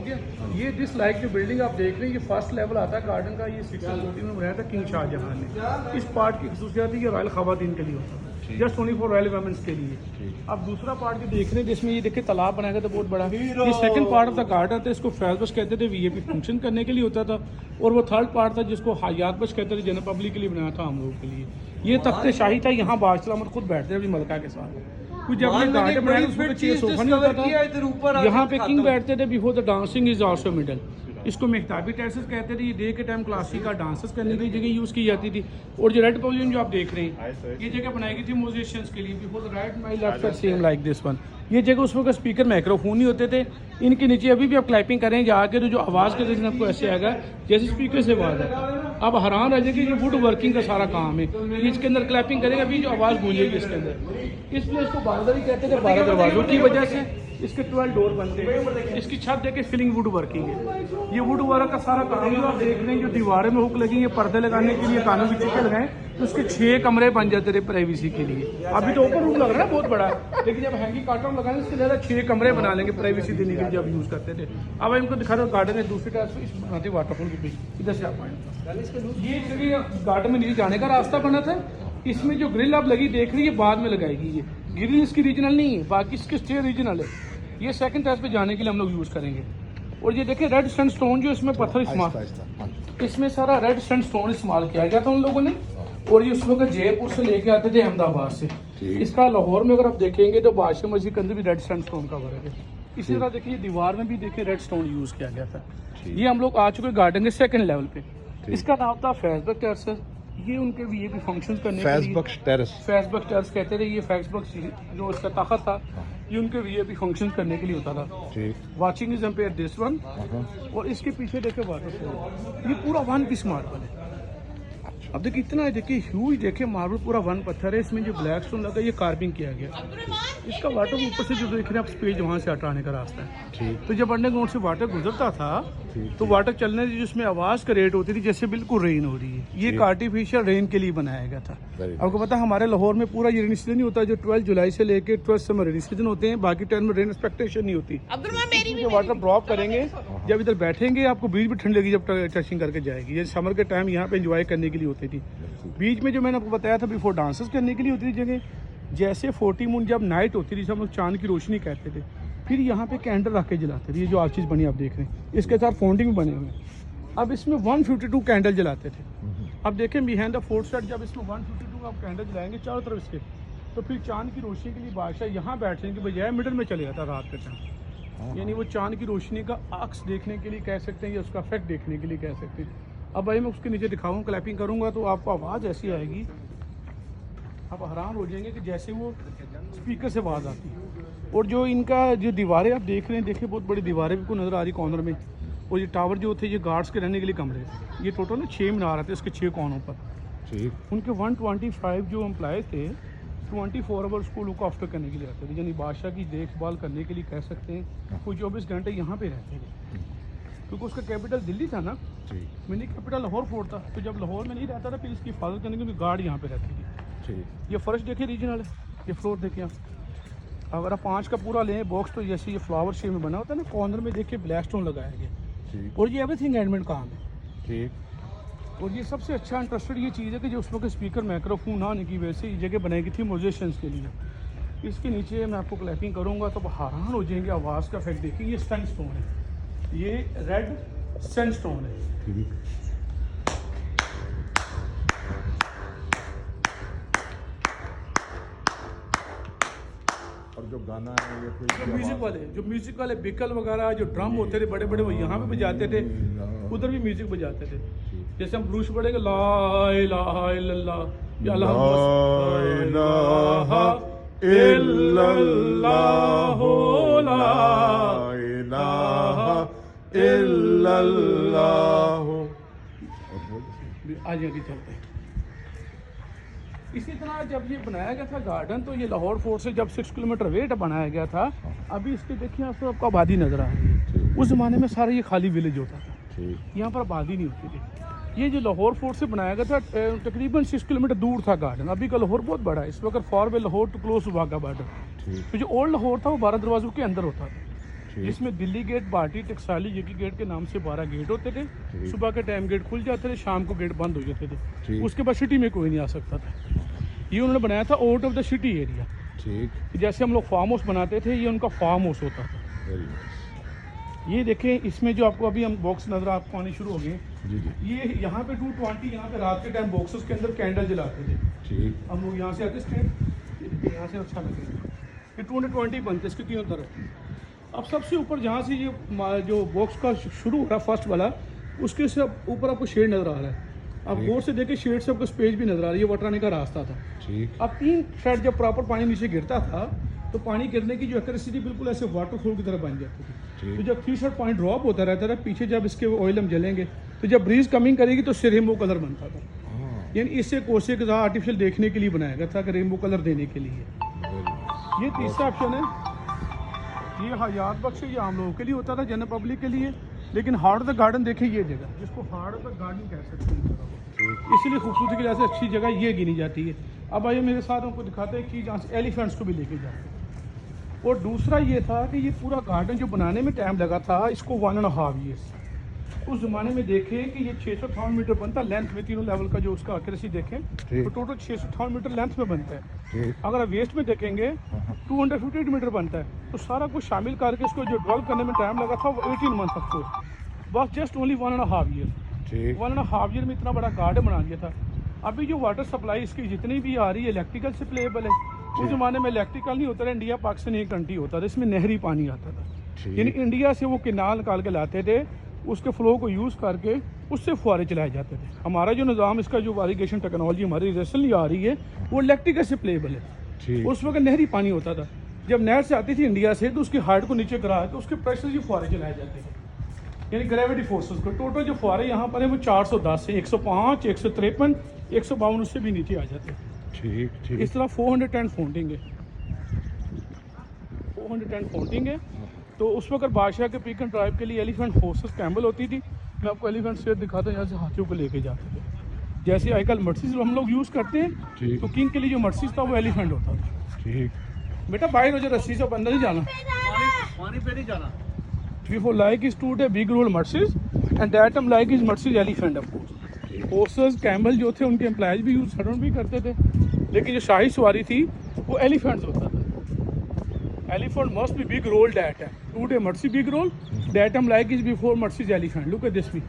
गया। ये जिस लाइक जो बिल्डिंग आप देख रहे हैं, ये फर्स्ट लेवल आता है गार्डन का। ये 1614 में बनाया था किंग शाहजहां ने। इस पार्ट की खसूसियत है ये रॉयल खवातीन के लिए होता है, just only for royal women's के लिए। अब दूसरा पार्ट जो देख रहे हैं जिसमें ये देखिए तालाब बनाया गया था बहुत बड़ा। ये second part of the garden था, इसको फैज बख्श कहते थे, वीआईपी फंक्शन करने के लिए होता था। और वो थर्ड पार्ट था जिसको हयात बख्श कहते थे, जनरल पब्लिक के लिए बनाया था हम लोगों के लिए। ये तख्ते शाही था, यहाँ बादशाह अहमद खुद बैठते थे अपनी मलका के साथ। कुछ जब ये गार्डन बनाया उसमें चेयर सोफा नहीं होता था, यहाँ पे किंग बैठते थे। Before the dancing is also middle, इसको मेहताबी टेरेसेस कहते थे। ये डे के टाइम क्लासिक डांसेस करने की जगह यूज़ की जाती थी। और जो रेड पवेलियन जो आप देख रहे हैं, ये जगह बनाई गई थी म्यूजिशियंस के लिए। Before the right my left side same like this one. ये जगह उसमें का स्पीकर माइक्रोफोन नहीं होते थे। इनके नीचे अभी भी आप क्लैपिंग करें जाके तो जो आवाज़ के जरिए आपको ऐसे आएगा जैसे स्पीकर से आवाज़ है। अब हैरान रह जाएगी, ये वुड वर्किंग का सारा काम है। इसके अंदर क्लैपिंग करेंगे अभी जो आवाज़ गूंजेगी इसके अंदर। इसलिए इसको बारदरी कहते थे, 12 दरवाजों की वजह से इसके 12 डोर बनते हैं। इसकी छत देखे फिलिंग वुड वर्किंग है। ये वुड वर्क का सारा काम जो आप देख रहे हैं, जो दीवारें में हुक लगी है पर्दे लगाने के लिए, कानों की चिक्के लगाए तो उसके 6 कमरे बन जाते थे प्राइवेसी के लिए। अभी तो ओपन रूम लग रहा है बहुत बड़ा, लेकिन जब हैंगी कार्टन लगाने इसके ज़्यादा 6 कमरे बना लेंगे प्राइवेसी देने के लिए जब यूज़ करते थे। अब इनको दिखा रहे हो गार्डन है दूसरी तरफ से, इस बनाते वाटरफॉल के बीच इधर से आप आए। ये जगह गार्डन में नीचे जाने का रास्ता बना था। इसमें जो ग्रिल आप लगी देख रही है बाद में लगाएगी। ये ग्रिल इसकी रीजनल नहीं है, बाकी इसके स्टेयर रीजनल है। ये सेकंड टेरेस पे जाने के लिए हम लोग यूज़ करेंगे। और ये देखिए रेड सैंडस्टोन जो इसमें पत्थर इस्तेमाल, इसमें सारा रेड सैंडस्टोन इस्तेमाल किया गया था उन लोगों ने। और ये उस वक्त जयपुर से लेके आते थे अहमदाबाद से। इसका लाहौर में अगर आप देखेंगे तो बादशाह मस्जिद के अंदर भी रेड सैंडस्टोन का वर्क है। इसी तरह देखिए दीवार में भी देखिए रेड स्टोन यूज़ किया गया था। ये हम लोग आ चुके गार्डन के सेकंड लेवल पे। इसका नाम था फैज बख्श टेरेस। ये उनके वीआईपी फंक्शंस करने के लिए फैज बख्श टेरेस कहते थे। ये फैज बख्श जो उसका ताकत था, ये उनके वीआईपी फंक्शन करने के लिए होता था। Watching is ampere this one. और इसके पीछे देखे वाटरफॉल, ये पूरा 1 पीस मार्बल है। अब देखिए इतना है, देखिए ह्यूज, देखिए मार्बल पूरा 1 पत्थर है। इसमें जो ब्लैक स्टोन लगा ये कार्विंग किया गया। इसका वाटर ऊपर से जो देख रहे हैं आप स्पेस वहाँ से हटाने का रास्ता है। तो जब अंडरग्राउंड से वाटर गुजरता था तो वाटर चलने से जिसमें आवाज़ क्रिएट होती थी जैसे बिल्कुल रेन हो रही है। ये एक आर्टिफिशियल रेन के लिए बनाया गया था। आपको पता है हमारे लाहौर में पूरा ये रेनी सीजन नहीं होता, जो 12 जुलाई से लेकर 12 समर रेनी सीजन होते हैं। बाकी टाइम में रेन एक्सपेक्टेशन नहीं होती। जो वाटर ड्रॉप करेंगे जब इधर बैठेंगे आपको बीच भी ठंड लगी जब टचिंग करके जाएगी। ये समर के टाइम यहाँ पे एंजॉय करने के लिए होती थी। बीच में जो मैंने आपको बताया था बिफोर डांसेस करने के लिए होती थी जगह। जैसे 40 मून जब नाइट होती थी, हम लोग चांद की रोशनी कहते थे, फिर यहाँ पे कैंडल रख के जलाते थे। ये जो आप चीज़ बनी आप देख रहे हैं, इसके साथ फाउंटेन भी बने हुए हैं। अब इसमें 152 कैंडल जलाते थे। अब देखें बिहाइंड द फोर्थ साइड जब इसमें 152 आप कैंडल जलाएंगे चारों तरफ इसके, तो फिर चांद की रोशनी के लिए बादशाह यहाँ बैठने के बजाय मिडल में चले जाता रात के टाइम। यानी वो चांद की रोशनी का अक्स देखने के लिए कह सकते हैं या उसका इफेक्ट देखने के लिए कह सकते हैं। अब भाई मैं उसके नीचे दिखाऊँ, क्लैपिंग करूँगा तो आपको आवाज़ ऐसी आएगी, आप हैरान हो जाएंगे कि जैसे वो स्पीकर से आवाज़ आती है। और जो इनका जो दीवारें आप देख रहे हैं, देखिए बहुत बड़ी दीवारें भी को नज़र आ रही कॉर्नर में। और ये टावर जो थे ये गार्ड्स के रहने के लिए कमरे थे। ये टोटल ना 6 मीनार आते इसके 6 कोनों पर। उनके 125 जो एम्प्लॉयज़ थे 24 आवर्स को लुक आफ्टर करने के लिए रहते थे, यानी बादशाह की देखभाल करने के लिए कह सकते हैं। कोई 24 घंटे यहाँ पे रहते थे क्योंकि उसका कैपिटल दिल्ली था ना, मिनी कैपिटल लाहौर फोर्ट था। तो जब लाहौर में नहीं रहता था फिर इसकी हिफाजत करने के लिए गार्ड यहाँ पे रहती थी। ये फर्श देखिए रीजनल है, ये फ्लोर देखिए आप। अगर आप 5 का पूरा लें बॉक्स तो जैसे ये फ्लावर शेप में बना होता है ना, कॉर्नर में देखिए ब्लैक स्टोन लगाया गया। और ये एवरीथिंग हैंडमेड काम है। और ये सबसे अच्छा इंटरेस्टेड ये चीज़ है कि जो उसमें के स्पीकर माइक्रोफोन ना आने की वजह से ये जगह बनाई गई थी म्यूजिशियंस के लिए। इसके नीचे मैं आपको क्लैपिंग करूँगा तो हैरान हो जाएंगे, आवाज़ का इफेक्ट देखिए। ये सैंडस्टोन है, ये रेड सैंडस्टोन है। और जो गाना है ये कोई म्यूजिक वाले बिकल वगैरह जो ड्रम होते थे बड़े बड़े वो यहाँ पे बजाते थे, उधर भी म्यूजिक बजाते थे। जैसे हम ब्लूस पढ़ेंगे ला इलाहा इल्लल्लाह या ला इलाहा इल्लल्लाह ला इलाहा इल्लल्लाह। आज आगे चलते हैं। इसी तरह जब ये बनाया गया था गार्डन तो ये लाहौर फोर्ट से जब 6 किलोमीटर वेट बनाया गया था। अभी इसके देखिए आपको आबादी नजर आ रही है। उस ज़माने में सारा ये खाली विलेज होता था, यहाँ पर आबादी नहीं होती थी। ये जो लाहौर फोर्ट से बनाया गया था तकरीबन 6 किलोमीटर दूर था गार्डन। अभी का लाहौर बहुत बड़ा है, इस वक्त for way Lahore to close to Wagah border. तो जो ओल्ड लाहौर था वो 12 दरवाज़ों के अंदर होता था। ठीक। जिसमें दिल्ली गेट, भाटी, टकसाली, जेकी गेट के नाम से 12 गेट होते थे। ठीक। सुबह के टाइम गेट खुल जाते थे, शाम को गेट बंद हो जाते थे। ठीक। उसके बाद सिटी में कोई नहीं आ सकता था। ये उन्होंने बनाया था out of the city area. ठीक। जैसे हम लोग फार्म हाउस बनाते थे, ये उनका फार्म हाउस होता था। Very nice. ये देखें, इसमें जो आपको अभी हम बॉक्स नजर आपको आने शुरू हो गए, जी जी। ये यहाँ पे 220, यहाँ पे रात के टाइम बॉक्सेस के अंदर कैंडल जलाते थे। ठीक। हम लोग यहाँ से आते स्ट्रेट, यहाँ से अच्छा लगेगा। ये 220 बनते इसके तीनों तरफ। अब सबसे ऊपर जहाँ से ये जो बॉक्स का शुरू हो रहा है फर्स्ट वाला, उसके से ऊपर आपको शेड नज़र आ रहा है। अब ठीक। गौर से देखिए, शेड से आपको स्पेस भी नज़र आ रही है। ये वाटर आने का रास्ता था। ठीक। अब 3 फेट जब प्रॉपर पानी नीचे गिरता था, तो पानी गिरने की जो एक्यूरेसी बिल्कुल ऐसे वाटरफॉल की तरह बन जाती थी। ठीक। तो जब 3 शॉट पॉइंट ड्रॉप होता रहता था, पीछे जब इसके ऑयल हम जलेंगे, तो जब ब्रीज कमिंग करेगी तो रेनबो कलर बनता था। हाँ, यानी इससे कोसे के साथ आर्टिफिशियल देखने के लिए बनाया गया था कि रेनबो कलर देने के लिए। Very nice. ये तीसरा ऑप्शन है। ये हयात बख्श, ये आम लोगों के लिए होता था, जनरल पब्लिक के लिए। लेकिन हार्ट ऑफ द गार्डन देखिए, ये जगह जिसको हार्ट ऑफ द गार्डन कह सकते हैं, ठीक। इसलिए खूबसूरती की वजह से अच्छी जगह ये गिनी जाती है। अब आइए मेरे साथ हमको दिखाते हैं कि जहाँ से एलिफेंट्स को भी लेके जाते हैं। और दूसरा ये था कि ये पूरा गार्डन जो बनाने में टाइम लगा था, इसको 1.5 ईयर्स। उस ज़माने में देखें कि ये 658 मीटर बनता लेंथ में, तीनों लेवल का जो उसका एक्यूरेसी देखें तो टोटल 658 मीटर लेंथ में बनता है। ठीक। अगर आप वेस्ट में देखेंगे 258 मीटर बनता है। तो सारा कुछ शामिल करके इसको जो डेवलप करने में टाइम लगा था वो 18 मंथ ऑफ कोर्स, बस जस्ट ओनली 1.5 ईयर। ठीक। 1.5 ईयर में इतना बड़ा गार्डन बना दिया था। अभी जो वाटर सप्लाई इसकी जितनी भी आ रही है इलेक्ट्रिकल से प्लेबल है। उस ज़माने में इलेक्ट्रिकल नहीं होता था, इंडिया पाकिस्तान एक कंट्री होता था, इसमें नहरी पानी आता था। ठीक। यानी इंडिया से वो केनाल निकाल के लाते थे, उसके फ्लो को यूज़ करके उससे फुहारे चलाए जाते थे। हमारा जो निज़ाम, इसका जो इरिगेशन टेक्नोलॉजी हमारी रिसेंटली आ रही है, वो इलेक्ट्रिकल से प्लेबल है। ठीक। उस वक्त नहरी पानी होता था। जब नहर से आती थी इंडिया से, तो उसकी हाइट को नीचे करा तो उसके प्रेशर से फुहारे चलाए जाते थे, यानी ग्रेविटी फोर्सेस को। टोटल जो फुहारे यहाँ पर है वो 410 से 105, 153, 152 उससे भी नीचे आ जाते हैं। ठीक। ठीक। इस तरह 410 फाउंटिंग है, 410 फाउंटिंग है। तो उस वक्त बादशाह के पिक एंड ड्राइव के लिए एलिफेंट हॉर्सेस कैम्बल होती थी। मैं आपको एलिफेंट शेयर दिखाता हूँ, यहाँ से हाथियों को लेके जाते थे। जैसे आजकल मर्सीज हम लोग यूज़ करते हैं, ठीक। तो किंग के लिए जो मर्सीज था वो एलिफेंट होता था। ठीक। बेटा बाहर हो जाए, रस्सी से अंदर नहीं जाना, पानी पे नहीं जाना। Before like is to a big role Mercedes and that time like is Mercedes elephant of course. Horses, camel जो थे उनके एम्प्लॉयज भी यूज सर्वेंट भी करते थे, लेकिन जो शाही सवारी थी वो एलिफेंट्स होता था। Elephant must be big role that है today Mercedes big role that time like is before Mercedes elephant. Look at this भी,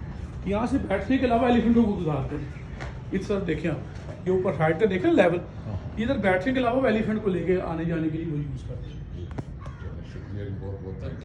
यहाँ से बैठने के अलावा एलिफेंट को गुजारते थे। इस तरफ देखें आप, ये ऊपर हाइट का देखें लेवल, इधर बैठने के अलावा एलिफेंट को लेके आने जाने के लिए वो यूज़ करते हैं। शुक्रिया, बहुत बहुत